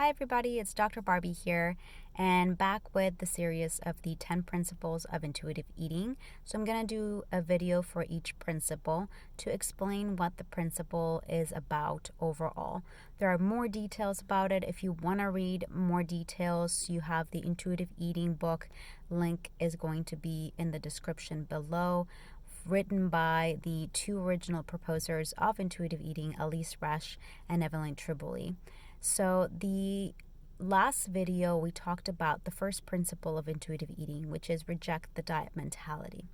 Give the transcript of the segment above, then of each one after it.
Hi everybody, it's Dr. Barby here and back with the series of the 10 principles of intuitive eating. So I'm going to do a video for each principle to explain what the principle is about overall. There are more details about it. If you want to read more details, you have the intuitive eating book. Link is going to be in the description below, written by the two original proposers of intuitive eating, Elise Resch and Evelyn Triboulet. So the last video we talked about the first principle of intuitive eating, which is reject the diet mentality.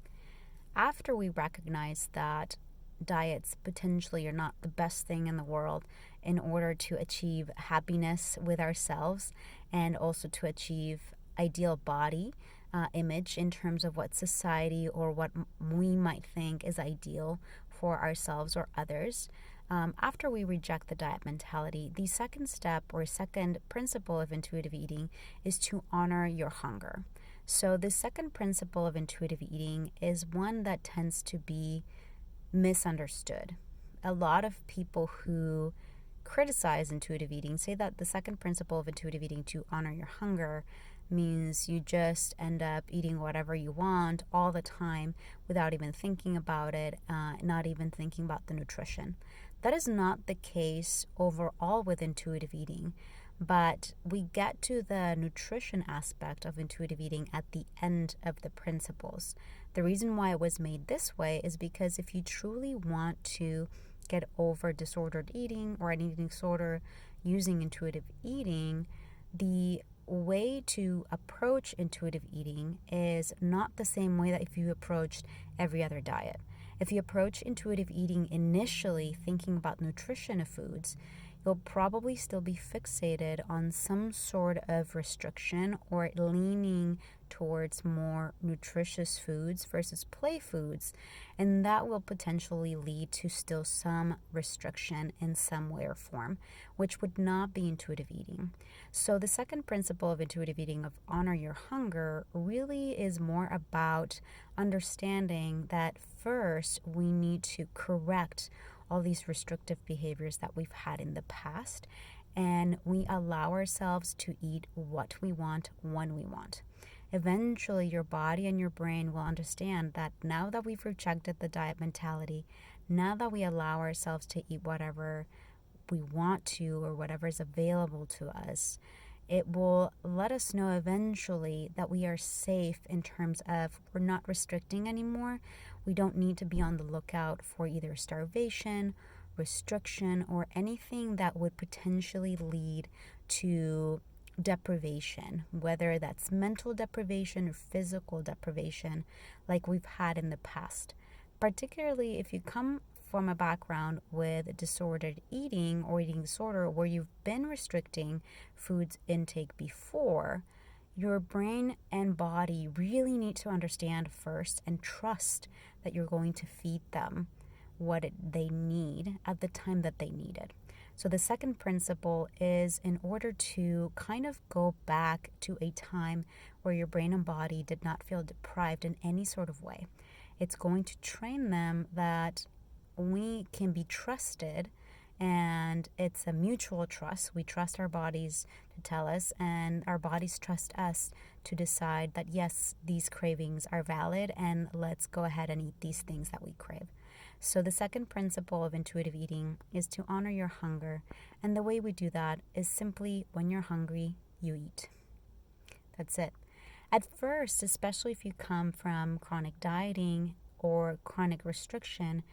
After we recognize that diets potentially are not the best thing in the world in order to achieve happiness with ourselves and also to achieve ideal body image in terms of what society or what we might think is ideal for ourselves or others. After we reject the diet mentality, the second step or second principle of intuitive eating is to honor your hunger. So the second principle of intuitive eating is one that tends to be misunderstood. A lot of people who criticize intuitive eating say that the second principle of intuitive eating, to honor your hunger, means you just end up eating whatever you want all the time without even thinking about it, not even thinking about the nutrition. That is not the case overall with intuitive eating, but we get to the nutrition aspect of intuitive eating at the end of the principles. The reason why it was made this way is because if you truly want to get over disordered eating or an eating disorder using intuitive eating, the way to approach intuitive eating is not the same way that if you approached every other diet. If you approach intuitive eating initially thinking about nutrition of foods, you'll probably still be fixated on some sort of restriction or leaning towards more nutritious foods versus play foods, and that will potentially lead to still some restriction in some way or form, which would not be intuitive eating. So the second principle of intuitive eating, of honor your hunger, really is more about understanding that first we need to correct all these restrictive behaviors that we've had in the past, and we allow ourselves to eat what we want when we want. Eventually, your body and your brain will understand that now that we've rejected the diet mentality, now that we allow ourselves to eat whatever we want to or whatever is available to us, it will let us know eventually that we are safe in terms of we're not restricting anymore. We don't need to be on the lookout for either starvation, restriction, or anything that would potentially lead to deprivation, whether that's mental deprivation or physical deprivation like we've had in the past. Particularly if you come from a background with disordered eating or eating disorder where you've been restricting foods intake before, your brain and body really need to understand first and trust that you're going to feed them what they need at the time that they need it. So the second principle is in order to kind of go back to a time where your brain and body did not feel deprived in any sort of way. It's going to train them that we can be trusted, and it's a mutual trust. We trust our bodies to tell us, and our bodies trust us to decide that yes, these cravings are valid and let's go ahead and eat these things that we crave. So the second principle of intuitive eating is to honor your hunger, and the way we do that is simply when you're hungry, you eat. That's it. At first, especially if you come from chronic dieting or chronic restriction,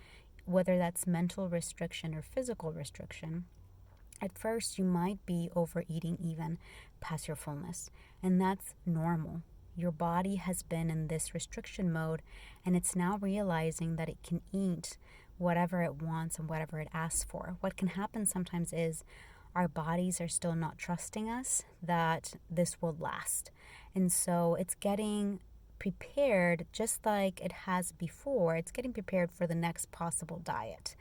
whether that's mental restriction or physical restriction, at first you might be overeating even past your fullness, and that's normal. Your body has been in this restriction mode, and it's now realizing that it can eat whatever it wants and whatever it asks for. What can happen sometimes is our bodies are still not trusting us that this will last. And so it's getting prepared just like it has before. It's getting prepared for the next possible diet.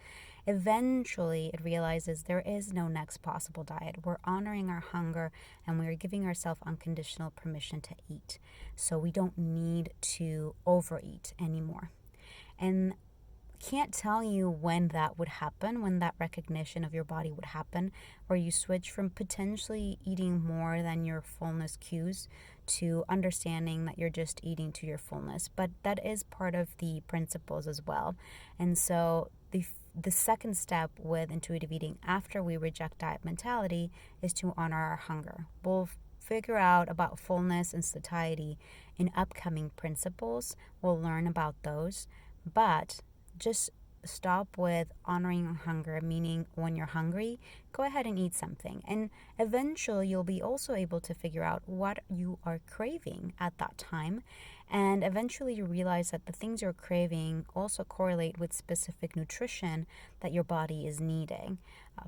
Eventually, it realizes there is no next possible diet. We're honoring our hunger and we're giving ourselves unconditional permission to eat. So we don't need to overeat anymore. And can't tell you when that would happen, when that recognition of your body would happen, where you switch from potentially eating more than your fullness cues to understanding that you're just eating to your fullness. But that is part of the principles as well. And so the second step with intuitive eating after we reject diet mentality is to honor our hunger. We'll figure out about fullness and satiety in upcoming principles. We'll learn about those, but just stop with honoring your hunger, meaning when you're hungry, go ahead and eat something. And eventually you'll be also able to figure out what you are craving at that time. And eventually you realize that the things you're craving also correlate with specific nutrition that your body is needing.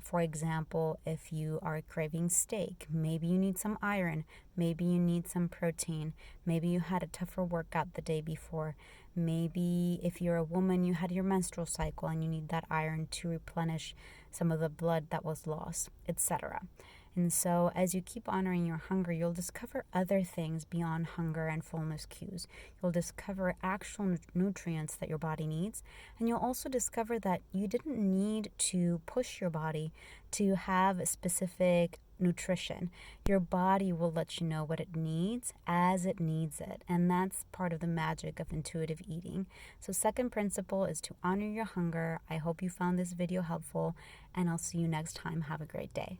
For example, if you are craving steak, maybe you need some iron, maybe you need some protein, maybe you had a tougher workout the day before, maybe if you're a woman, you had your menstrual cycle and you need that iron to replenish some of the blood that was lost, etc. And so as you keep honoring your hunger, you'll discover other things beyond hunger and fullness cues. You'll discover actual nutrients that your body needs. And you'll also discover that you didn't need to push your body to have a specific nutrition. Your body will let you know what it needs as it needs it. And that's part of the magic of intuitive eating. So second principle is to honor your hunger. I hope you found this video helpful, and I'll see you next time. Have a great day.